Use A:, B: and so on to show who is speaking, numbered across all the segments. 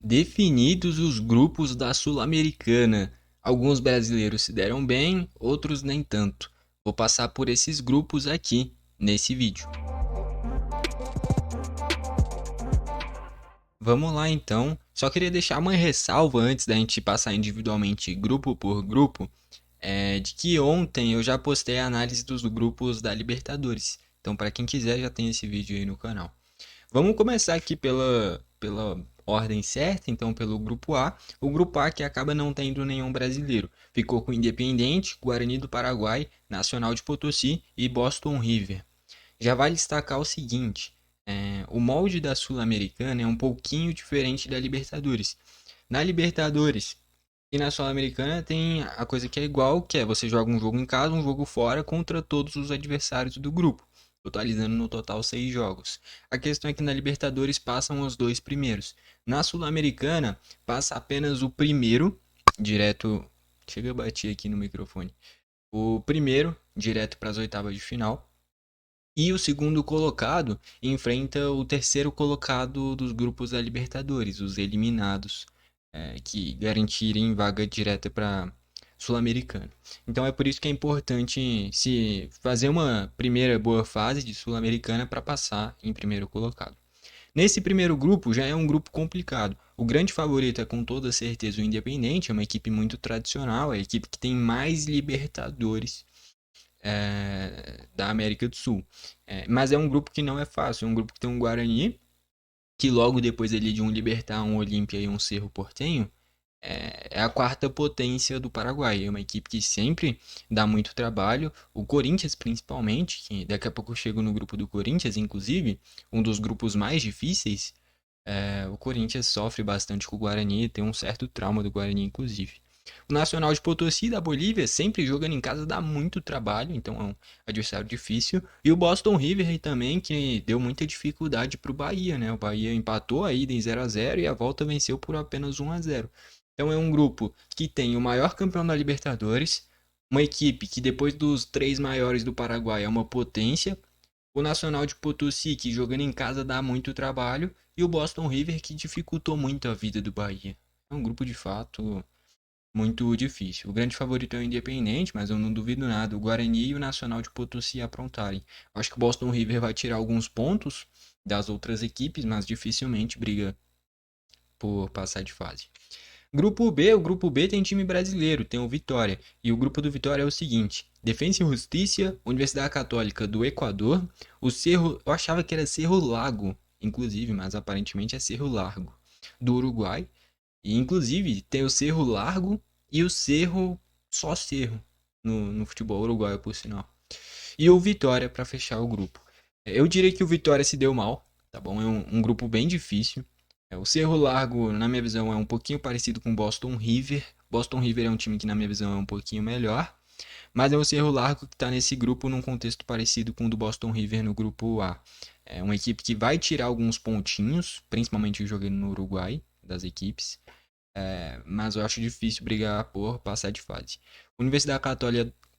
A: Definidos os grupos da Sul-Americana. Alguns brasileiros se deram bem, outros nem tanto. Vou passar por esses grupos aqui nesse vídeo. Vamos lá então. Só queria deixar uma ressalva antes da gente passar individualmente grupo por grupo, de que ontem eu já postei a análise dos grupos da Libertadores. Então, para quem quiser, já tem esse vídeo aí no canal. Vamos começar aqui pela ordem certa, então pelo grupo A. O grupo A que acaba não tendo nenhum brasileiro. Ficou com Independiente, Guarani do Paraguai, Nacional de Potosí e Boston River. Já vale destacar o seguinte: o molde da Sul-Americana é um pouquinho diferente da Libertadores. Na Libertadores e na Sul-Americana tem a coisa que é igual, que é você joga um jogo em casa, um jogo fora contra todos os adversários do grupo, totalizando no total 6 jogos. A questão é que na Libertadores passam os dois primeiros. Na Sul-Americana passa apenas o primeiro, direto. Chega a bater aqui no microfone. O primeiro, direto para as oitavas de final. E o segundo colocado enfrenta o terceiro colocado dos grupos da Libertadores, os eliminados, que garantirem vaga direta para Sul-Americana. Então é por isso que é importante se fazer uma primeira boa fase de Sul-Americana para passar em primeiro colocado. Nesse primeiro grupo já é um grupo complicado. O grande favorito é com toda certeza o Independente, é uma equipe muito tradicional, é a equipe que tem mais Libertadores da América do Sul. Mas é um grupo que não é fácil, é um grupo que tem um Guarani, que logo depois ali de um Libertad, um Olímpia e um Cerro Porteño, é a quarta potência do Paraguai. É uma equipe que sempre dá muito trabalho. O Corinthians, principalmente, que daqui a pouco eu chego no grupo do Corinthians, inclusive, um dos grupos mais difíceis. O Corinthians sofre bastante com o Guarani, tem um certo trauma do Guarani, inclusive. O Nacional de Potosí da Bolívia, sempre jogando em casa, dá muito trabalho, então é um adversário difícil. E o Boston River também, que deu muita dificuldade para o Bahia, né? O Bahia empatou a ida em 0-0 e a volta venceu por apenas 1-0. Então é um grupo que tem o maior campeão da Libertadores, uma equipe que depois dos três maiores do Paraguai é uma potência, o Nacional de Potosí, que jogando em casa dá muito trabalho, e o Boston River, que dificultou muito a vida do Bahia. É um grupo de fato muito difícil. O grande favorito é o Independente, mas eu não duvido nada. O Guarani e o Nacional de Potosí aprontarem. Eu acho que o Boston River vai tirar alguns pontos das outras equipes, mas dificilmente briga por passar de fase. Grupo B, o grupo B tem time brasileiro, tem o Vitória. E o grupo do Vitória é o seguinte: Defensa e Justiça, Universidade Católica do Equador, o Cerro, eu achava que era Cerro Lago, inclusive, mas aparentemente é Cerro Largo, do Uruguai. E inclusive tem o Cerro Largo e o Cerro só Cerro no futebol uruguaio, por sinal. E o Vitória para fechar o grupo. Eu diria que o Vitória se deu mal, tá bom? É um grupo bem difícil. O Cerro Largo, na minha visão, é um pouquinho parecido com o Boston River. Boston River é um time que, na minha visão, é um pouquinho melhor. Mas é o Cerro Largo que está nesse grupo num contexto parecido com o do Boston River no grupo A. É uma equipe que vai tirar alguns pontinhos, principalmente jogando no Uruguai, das equipes. Mas eu acho difícil brigar por passar de fase. Universidade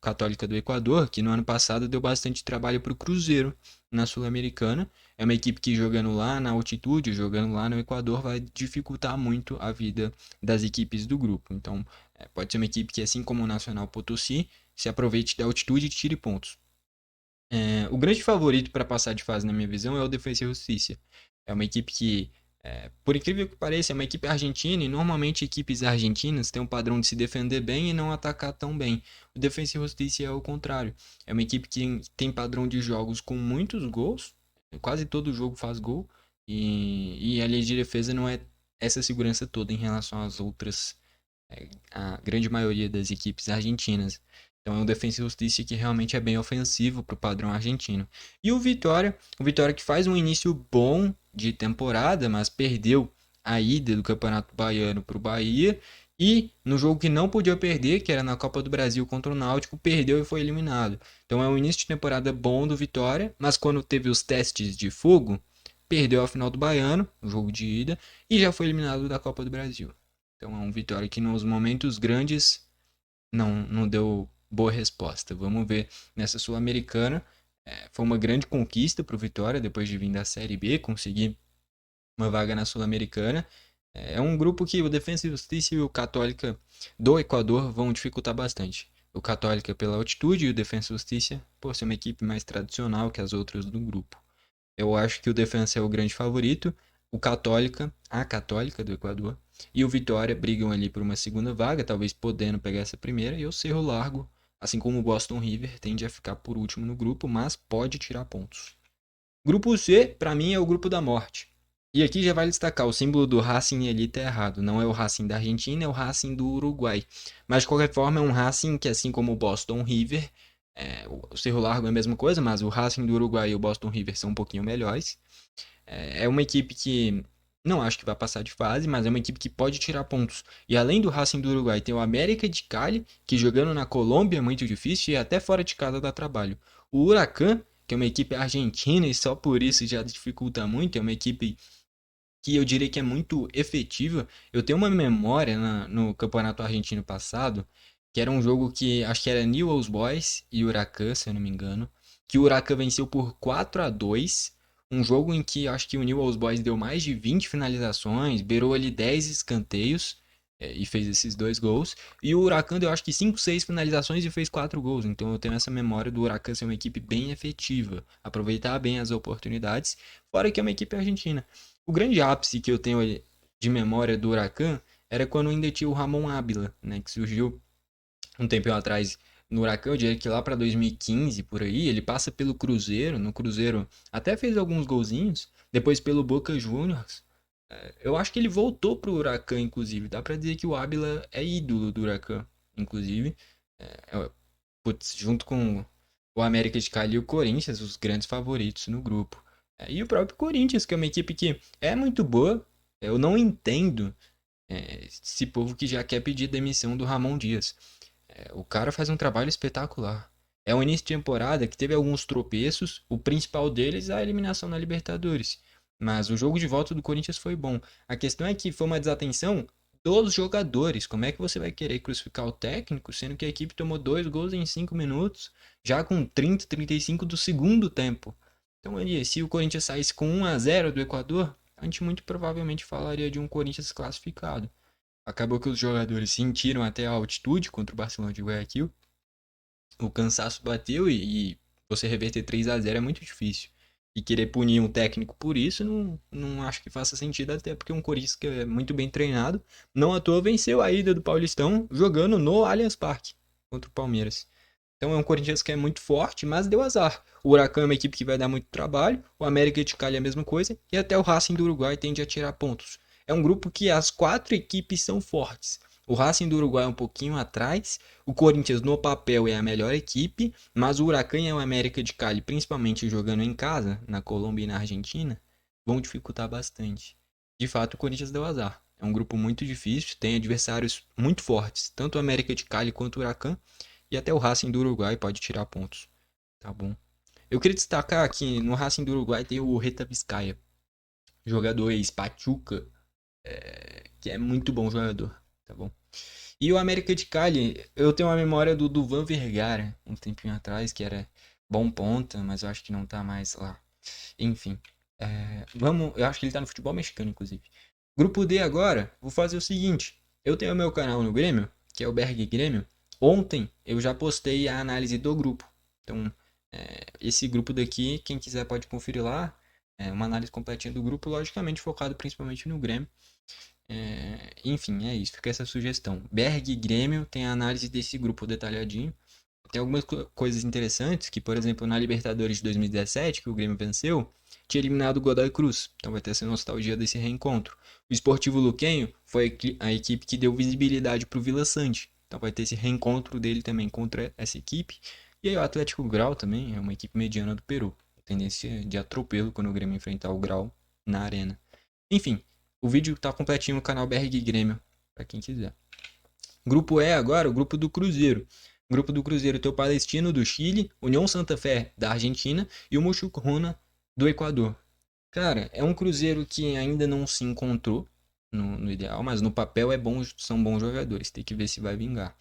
A: Católica do Equador, que no ano passado deu bastante trabalho para o Cruzeiro na Sul-Americana. É uma equipe que jogando lá na altitude, jogando lá no Equador, vai dificultar muito a vida das equipes do grupo. Então, pode ser uma equipe que, assim como o Nacional Potosí, se aproveite da altitude e tire pontos. O grande favorito para passar de fase, na minha visão, é o Defensa e Justiça. É uma equipe que, por incrível que pareça, é uma equipe argentina e normalmente equipes argentinas têm um padrão de se defender bem e não atacar tão bem. O Defensa e Justiça é o contrário. É uma equipe que tem padrão de jogos com muitos gols, quase todo jogo faz gol, e a linha de defesa não é essa segurança toda em relação às outras, a grande maioria das equipes argentinas. Então é um Defensa e Justiça que realmente é bem ofensivo para o padrão argentino. E o Vitória que faz um início bom de temporada, mas perdeu a ida do Campeonato Baiano para o Bahia. E no jogo que não podia perder, que era na Copa do Brasil contra o Náutico, perdeu e foi eliminado. Então é um início de temporada bom do Vitória, mas quando teve os testes de fogo, perdeu a final do Baiano, o jogo de ida, e já foi eliminado da Copa do Brasil. Então é um Vitória que nos momentos grandes não deu boa resposta. Vamos ver nessa Sul-Americana. Foi uma grande conquista para o Vitória depois de vir da Série B, conseguir uma vaga na Sul-Americana. É um grupo que o Defensa e Justiça e o Católica do Equador vão dificultar bastante. O Católica pela altitude e o Defensa e Justiça por ser uma equipe mais tradicional que as outras do grupo. Eu acho que o Defensa é o grande favorito, o Católica, a Católica do Equador, e o Vitória brigam ali por uma segunda vaga, talvez podendo pegar essa primeira, e o Cerro Largo, assim como o Boston River, tende a ficar por último no grupo, mas pode tirar pontos. Grupo C, pra mim, é o grupo da morte. E aqui já vale destacar, o símbolo do Racing ali tá errado. Não é o Racing da Argentina, é o Racing do Uruguai. Mas de qualquer forma é um Racing que, assim como o Boston River, o Cerro Largo é a mesma coisa, mas o Racing do Uruguai e o Boston River são um pouquinho melhores. É uma equipe que não acho que vai passar de fase, mas é uma equipe que pode tirar pontos. E além do Racing do Uruguai, tem o América de Cali, que jogando na Colômbia é muito difícil e até fora de casa dá trabalho. O Huracan, que é uma equipe argentina e só por isso já dificulta muito, é uma equipe que eu diria que é muito efetiva. Eu tenho uma memória no Campeonato Argentino passado, que era um jogo que acho que era Newell's Boys e Huracan, se eu não me engano, que o Huracan venceu por 4-2, um jogo em que acho que o Newell's Boys deu mais de 20 finalizações, beirou ali 10 escanteios e fez esses dois gols, e o Huracan deu acho que 5, 6 finalizações e fez 4 gols. Então eu tenho essa memória do Huracan ser uma equipe bem efetiva, aproveitar bem as oportunidades, fora que é uma equipe argentina. O grande ápice que eu tenho de memória do Huracan era quando ainda tinha o Ramon Ábila, né, que surgiu um tempinho atrás no Huracan, eu diria que lá para 2015, por aí, ele passa pelo Cruzeiro, no Cruzeiro até fez alguns golzinhos, depois pelo Boca Juniors. Eu acho que ele voltou pro Huracan, inclusive, dá para dizer que o Ábila é ídolo do Huracan, inclusive, putz, junto com o América de Cali e o Corinthians, os grandes favoritos no grupo. E o próprio Corinthians, que é uma equipe que é muito boa. Eu não entendo esse povo que já quer pedir demissão do Ramon Dias. O cara faz um trabalho espetacular. É um início de temporada que teve alguns tropeços, o principal deles é a eliminação na Libertadores. Mas o jogo de volta do Corinthians foi bom. A questão é que foi uma desatenção dos jogadores. Como é que você vai querer crucificar o técnico, sendo que a equipe tomou 2 gols em 5 minutos, já com 30, 35 do segundo tempo? Então, ali, se o Corinthians saísse com 1-0 do Equador, a gente muito provavelmente falaria de um Corinthians classificado. Acabou que os jogadores sentiram até a altitude contra o Barcelona de Guayaquil. O cansaço bateu e você reverter 3-0 é muito difícil. E querer punir um técnico por isso, não acho que faça sentido, até porque um Corinthians que é muito bem treinado, não à toa venceu a ida do Paulistão jogando no Allianz Parque contra o Palmeiras. Então é um Corinthians que é muito forte, mas deu azar. O Huracan é uma equipe que vai dar muito trabalho, o América de Cali é a mesma coisa, e até o Racing do Uruguai tende a tirar pontos. É um grupo que as 4 equipes são fortes. O Racing do Uruguai é um pouquinho atrás, o Corinthians no papel é a melhor equipe, mas o Huracan e o América de Cali, principalmente jogando em casa, na Colômbia e na Argentina, vão dificultar bastante. De fato, o Corinthians deu azar. É um grupo muito difícil, tem adversários muito fortes, tanto o América de Cali quanto o Huracan, e até o Racing do Uruguai pode tirar pontos. Tá bom. Eu queria destacar que no Racing do Uruguai tem o Reta Vizcaya, jogador ex-Pachuca, que é muito bom jogador. Tá bom. E o América de Cali, eu tenho uma memória do Duvan Vergara, um tempinho atrás, que era bom ponta, mas eu acho que não tá mais lá. Enfim. Eu acho que ele tá no futebol mexicano, inclusive. Grupo D agora, vou fazer o seguinte. Eu tenho o meu canal no Grêmio, que é o Berg Grêmio. Ontem eu já postei a análise do grupo. Então, esse grupo daqui, quem quiser pode conferir lá. É uma análise completinha do grupo, logicamente focado principalmente no Grêmio. Enfim, é isso. Fica essa sugestão. Berg Grêmio tem a análise desse grupo detalhadinho. Tem algumas coisas interessantes, que por exemplo na Libertadores de 2017, que o Grêmio venceu, tinha eliminado o Godoy Cruz. Então vai ter essa nostalgia desse reencontro. O Sportivo Luquenho foi a equipe que deu visibilidade para o Vila Sante. Então vai ter esse reencontro dele também contra essa equipe. E aí o Atlético Grau também é uma equipe mediana do Peru. Tendência de atropelo quando o Grêmio enfrentar o Grau na arena. Enfim, o vídeo está completinho no canal BRG Grêmio, para quem quiser. Grupo E agora, o grupo do Cruzeiro. Grupo do Cruzeiro tem o Palestino do Chile, União Santa Fé da Argentina e o Muchukruna do Equador. Cara, é um Cruzeiro que ainda não se encontrou no ideal, mas no papel são bons jogadores. Tem que ver se vai vingar.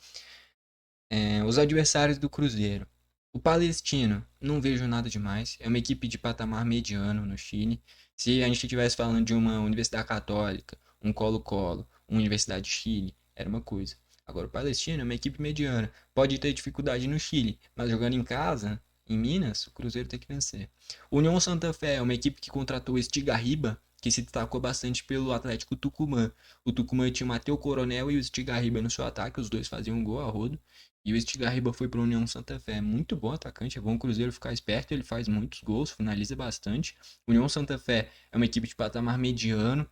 A: Os adversários do Cruzeiro. O Palestino, não vejo nada demais. É uma equipe de patamar mediano no Chile. Se a gente estivesse falando de uma Universidade Católica, um Colo-Colo, uma Universidade de Chile, era uma coisa. Agora, o Palestino é uma equipe mediana. Pode ter dificuldade no Chile, mas jogando em casa, em Minas, o Cruzeiro tem que vencer. O União Santa Fé é uma equipe que contratou o Estigarriba, que se destacou bastante pelo Atlético Tucumã. O Tucumã tinha o Matheus Coronel e o Estigarriba no seu ataque, os dois faziam um gol a rodo. E o Estigarriba foi para o União Santa Fé. Muito bom atacante, é bom o Cruzeiro ficar esperto, ele faz muitos gols, finaliza bastante. União Santa Fé é uma equipe de patamar mediano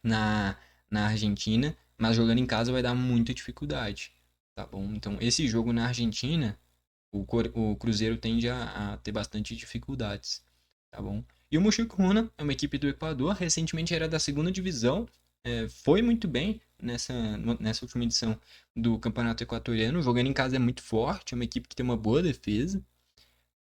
A: na, na Argentina, mas jogando em casa vai dar muita dificuldade, tá bom? Então, esse jogo na Argentina, o Cruzeiro tende a ter bastante dificuldades, tá bom? E o Mushuk-Runa é uma equipe do Equador, recentemente era da segunda divisão, foi muito bem nessa última edição do Campeonato Equatoriano, jogando em casa é muito forte, é uma equipe que tem uma boa defesa.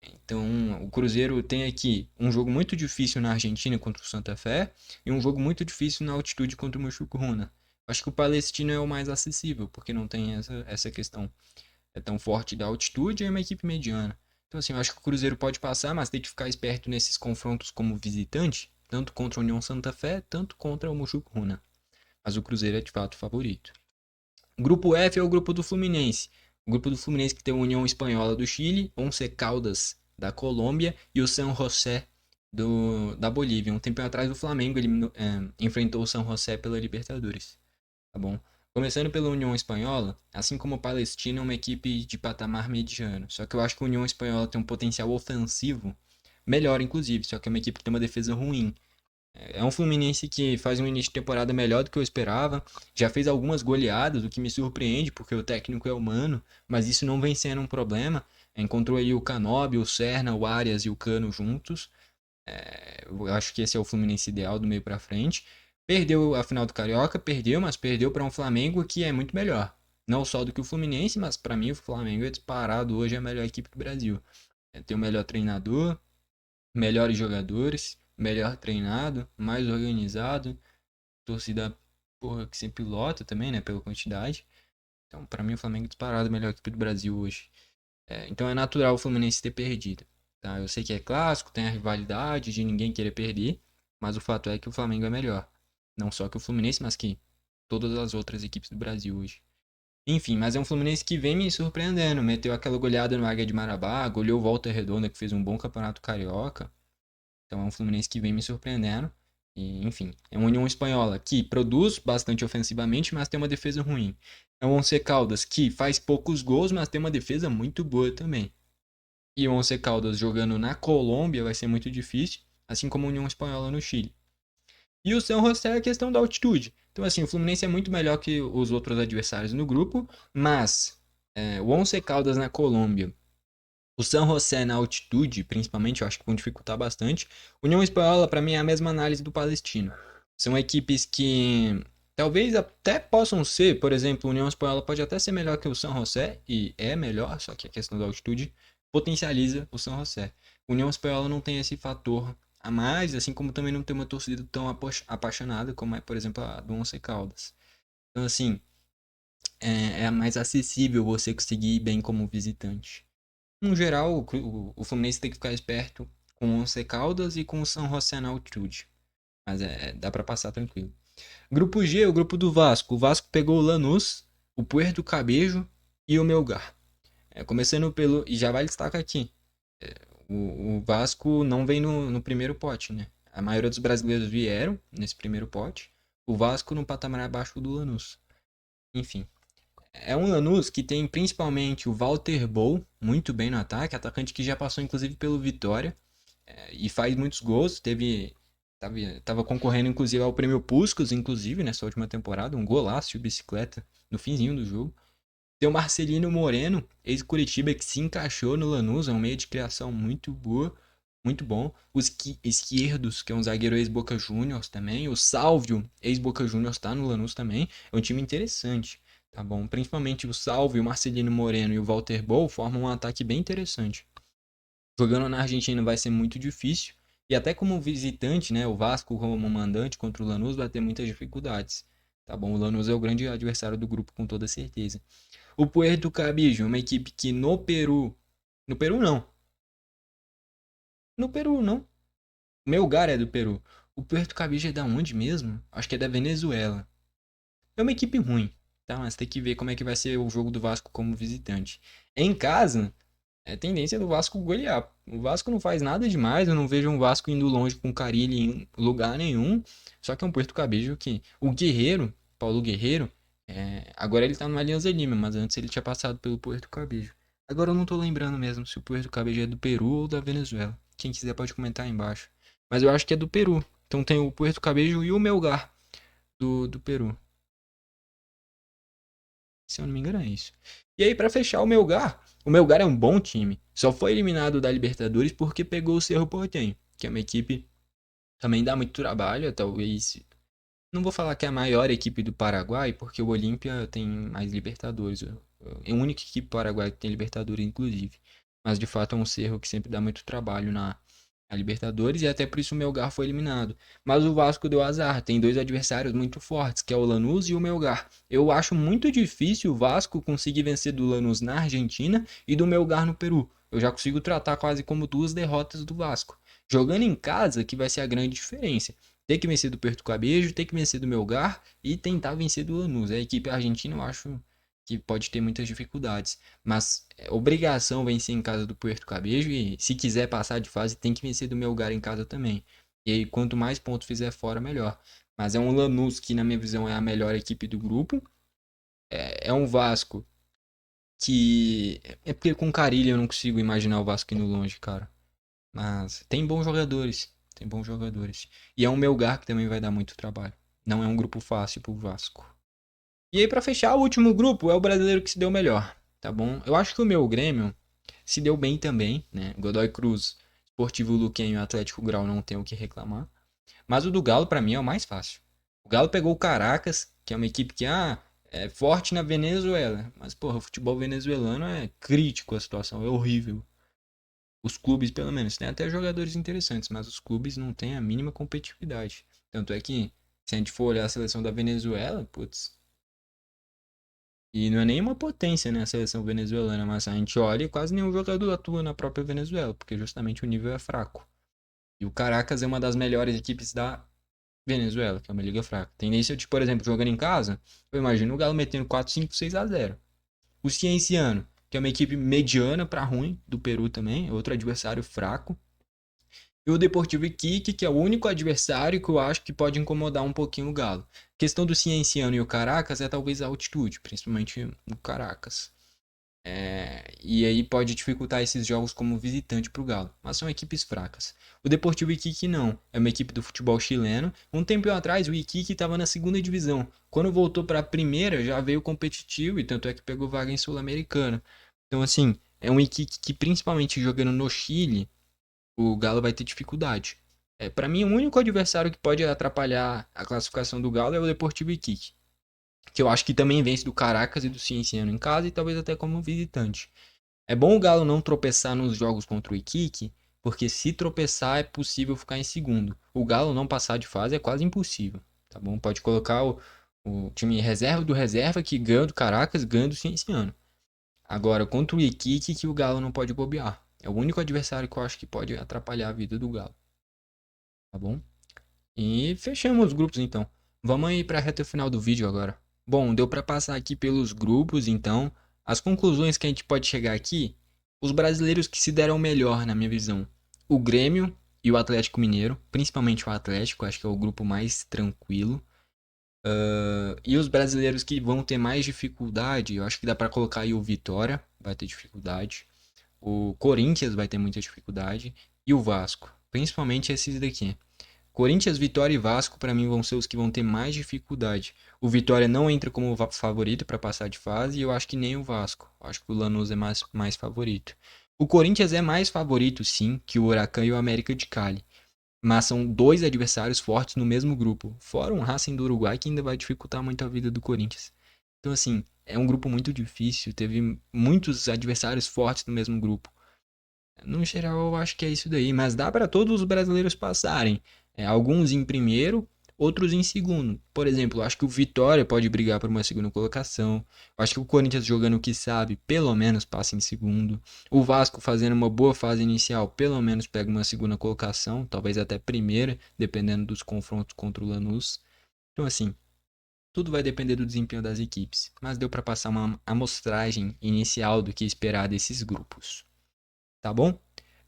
A: Então, o Cruzeiro tem aqui um jogo muito difícil na Argentina contra o Santa Fé e um jogo muito difícil na altitude contra o Mushuk-Runa. Acho que o Palestino é o mais acessível, porque não tem essa questão tão forte da altitude e é uma equipe mediana. Então, assim, eu acho que o Cruzeiro pode passar, mas tem que ficar esperto nesses confrontos como visitante, tanto contra a União Santa Fé, tanto contra o Mushuk-Runa. Mas o Cruzeiro é de fato o favorito. O grupo F é o grupo do Fluminense. O grupo do Fluminense que tem a União Espanhola do Chile, Once Caldas da Colômbia e o San José da Bolívia. Um tempo atrás o Flamengo enfrentou o San José pela Libertadores. Tá bom? Começando pela União Espanhola, assim como o Palestina é uma equipe de patamar mediano. Só que eu acho que a União Espanhola tem um potencial ofensivo melhor, inclusive, só que é uma equipe que tem uma defesa ruim. É um Fluminense que faz um início de temporada melhor do que eu esperava. Já fez algumas goleadas, o que me surpreende, porque o técnico é humano, mas isso não vem sendo um problema. Encontrou aí o Canobi, o Serna, o Arias e o Cano juntos. Eu acho que esse é o Fluminense ideal do meio pra frente. Perdeu a final do Carioca, perdeu, mas perdeu para um Flamengo que é muito melhor. Não só do que o Fluminense, mas para mim o Flamengo é disparado hoje é a melhor equipe do Brasil. Tem o melhor treinador, melhores jogadores, melhor treinado, mais organizado, torcida porra, que sempre lota também, né, pela quantidade. Então, pra mim, o Flamengo é disparado a melhor equipe do Brasil hoje. Então é natural o Fluminense ter perdido. Tá? Eu sei que é clássico, tem a rivalidade de ninguém querer perder, mas o fato é que o Flamengo é melhor. Não só que o Fluminense, mas que todas as outras equipes do Brasil hoje. Enfim, mas é um Fluminense que vem me surpreendendo. Meteu aquela goleada no Águia de Marabá, goleou o Volta Redonda, que fez um bom campeonato carioca. Então é um Fluminense que vem me surpreendendo. E, enfim, é uma União Espanhola que produz bastante ofensivamente, mas tem uma defesa ruim. É um Once Caldas que faz poucos gols, mas tem uma defesa muito boa também. E o Once Caldas jogando na Colômbia vai ser muito difícil, assim como a União Espanhola no Chile. E o São José é a questão da altitude. Então, assim, o Fluminense é muito melhor que os outros adversários no grupo, mas o Once Caldas na Colômbia, o San José na altitude, principalmente, eu acho que vão dificultar bastante. União Espanhola, para mim, é a mesma análise do Palestino. São equipes que talvez até possam ser, por exemplo, a União Espanhola pode até ser melhor que o San José, e é melhor, só que a questão da altitude potencializa o San José. A União Espanhola não tem esse fator a mais, assim como também não tem uma torcida tão apaixonada como é, por exemplo, a do Once Caldas. Então, assim, é mais acessível você conseguir ir bem como visitante. No geral, o Fluminense tem que ficar esperto com o Once Caldas e com o São José na altitude. Mas dá pra passar tranquilo. Grupo G, o grupo do Vasco. O Vasco pegou o Lanús, o Puerto Cabejo e o Melgar. Começando pelo. E já vai destacar aqui. O Vasco não vem no primeiro pote, né? A maioria dos brasileiros vieram nesse primeiro pote. O Vasco no patamar abaixo do Lanús. Enfim. É um Lanús que tem principalmente o Walter Bol, muito bem no ataque, atacante que já passou inclusive pelo Vitória e faz muitos gols. Tava concorrendo inclusive ao prêmio Puskas, inclusive nessa última temporada, um golaço de bicicleta no finzinho do jogo. Tem o Marcelino Moreno, ex-Curitiba, que se encaixou no Lanús, é um meio de criação muito boa, muito bom. Os Esquerdos, que é um zagueiro ex-Boca Juniors também. O Sálvio, ex-Boca Juniors, tá no Lanús também. É um time interessante, tá bom? Principalmente o Sálvio, o Marcelino Moreno e o Walter Bol formam um ataque bem interessante. Jogando na Argentina vai ser muito difícil. E até como visitante, né, o Vasco como mandante contra o Lanús vai ter muitas dificuldades. Tá bom? O Lanús é o grande adversário do grupo com toda certeza. O Puerto Cabello é uma equipe que no Peru. No Peru não. No Peru não. O Melgar é do Peru. O Puerto Cabello é da onde mesmo? Acho que é da Venezuela. É uma equipe ruim, tá? Mas tem que ver como é que vai ser o jogo do Vasco como visitante. Em casa, é tendência do Vasco golear. O Vasco não faz nada demais, eu não vejo um Vasco indo longe com Carille em lugar nenhum. Só que é um Puerto Cabello que... O Guerreiro, Paulo Guerreiro, agora ele tá no Alianza Lima, mas antes ele tinha passado pelo Puerto Cabello. Agora eu não tô lembrando mesmo se o Puerto Cabello é do Peru ou da Venezuela. Quem quiser pode comentar aí embaixo. Mas eu acho que é do Peru. Então tem o Puerto Cabello e o Melgar do Peru. Se eu não me engano, é isso. E aí, pra fechar, o Melgar é um bom time. Só foi eliminado da Libertadores porque pegou o Cerro Porteño, que é uma equipe que também dá muito trabalho. Talvez. Não vou falar que é a maior equipe do Paraguai, porque o Olímpia tem mais Libertadores. É a única equipe paraguaia que tem Libertadores, inclusive. Mas de fato é um Cerro que sempre dá muito trabalho na Libertadores e até por isso o Melgar foi eliminado. Mas o Vasco deu azar, tem dois adversários muito fortes, que é o Lanús e o Melgar. Eu acho muito difícil o Vasco conseguir vencer do Lanús na Argentina e do Melgar no Peru. Eu já consigo tratar quase como duas derrotas do Vasco. Jogando em casa, que vai ser a grande diferença. Ter que vencer do Porto Cabello, ter que vencer do Melgar e tentar vencer do Lanús. A equipe argentina eu acho que pode ter muitas dificuldades. Mas é obrigação vencer em casa do Puerto Cabello e se quiser passar de fase tem que vencer do Melgar em casa também. E aí quanto mais pontos fizer fora, melhor. Mas é um Lanús que na minha visão é a melhor equipe do grupo. É um Vasco que... É porque com Carille eu não consigo imaginar o Vasco indo longe, cara. Mas tem bons jogadores. Tem bons jogadores. E é um Melgar que também vai dar muito trabalho. Não é um grupo fácil pro Vasco. E aí, pra fechar, o último grupo é o brasileiro que se deu melhor, tá bom? Eu acho que o meu Grêmio se deu bem também, né? Godoy Cruz, Sportivo Luquenho e Atlético Grau não tem o que reclamar. Mas o do Galo, pra mim, é o mais fácil. O Galo pegou o Caracas, que é uma equipe que, é forte na Venezuela. Mas, porra, o futebol venezuelano é crítico a situação, é horrível. Os clubes, pelo menos, têm até jogadores interessantes, mas os clubes não têm a mínima competitividade. Tanto é que, se a gente for olhar a seleção da Venezuela, putz, e não é nenhuma potência, né, a seleção venezuelana, mas a gente olha e quase nenhum jogador atua na própria Venezuela, porque justamente o nível é fraco. E o Caracas é uma das melhores equipes da Venezuela, que é uma liga fraca. Tendência de, por exemplo, jogando em casa, eu imagino o Galo metendo 4, 5, 6-0. O Cienciano, que é uma equipe mediana para ruim, do Peru também, é outro adversário fraco. E o Deportivo Iquique, que é o único adversário que eu acho que pode incomodar um pouquinho o Galo. A questão do Cienciano e o Caracas é talvez a altitude, principalmente no Caracas. E aí pode dificultar esses jogos como visitante para o Galo, mas são equipes fracas. O Deportivo Iquique não, é uma equipe do futebol chileno. Um tempo atrás o Iquique estava na segunda divisão. Quando voltou para a primeira já veio competitivo e tanto é que pegou vaga em Sul-Americana. Então assim, é um Iquique que principalmente jogando no Chile, o Galo vai ter dificuldade. Para mim, o único adversário que pode atrapalhar a classificação do Galo é o Deportivo Iquique, que eu acho que também vence do Caracas e do Cienciano em casa e talvez até como visitante. É bom o Galo não tropeçar nos jogos contra o Iquique, porque se tropeçar é possível ficar em segundo. O Galo não passar de fase é quase impossível, tá bom? Pode colocar o time reserva do reserva que ganha do Caracas, ganha do Cienciano. Agora, contra o Iquique que o Galo não pode bobear. É o único adversário que eu acho que pode atrapalhar a vida do Galo, tá bom? E fechamos os grupos então. Vamos aí para a reta final do vídeo agora. Bom, deu para passar aqui pelos grupos, então. As conclusões que a gente pode chegar aqui, os brasileiros que se deram melhor, na minha visão. O Grêmio e o Atlético Mineiro, principalmente o Atlético, acho que é o grupo mais tranquilo. E os brasileiros que vão ter mais dificuldade, eu acho que dá para colocar aí o Vitória, vai ter dificuldade. O Corinthians vai ter muita dificuldade. E o Vasco, principalmente esses daqui. Corinthians, Vitória e Vasco, para mim, vão ser os que vão ter mais dificuldade. O Vitória não entra como favorito para passar de fase e eu acho que nem o Vasco. Eu acho que o Lanús é mais favorito. O Corinthians é mais favorito, sim, que o Huracan e o América de Cali. Mas são dois adversários fortes no mesmo grupo. Fora um Racing do Uruguai que ainda vai dificultar muito a vida do Corinthians. Então, assim, é um grupo muito difícil. Teve muitos adversários fortes no mesmo grupo. No geral, eu acho que é isso daí, mas dá para todos os brasileiros passarem. Alguns em primeiro, outros em segundo. Por exemplo, eu acho que o Vitória pode brigar por uma segunda colocação. Eu acho que o Corinthians jogando o que sabe, pelo menos passa em segundo. O Vasco fazendo uma boa fase inicial, pelo menos pega uma segunda colocação, talvez até primeira, dependendo dos confrontos contra o Lanús. Então assim, tudo vai depender do desempenho das equipes, mas deu para passar uma amostragem inicial do que esperar desses grupos. Tá bom?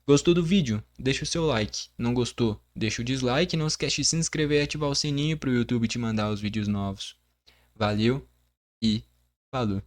A: Gostou do vídeo? Deixa o seu like. Não gostou? Deixa o dislike. Não esquece de se inscrever e ativar o sininho para o YouTube te mandar os vídeos novos. Valeu e falou!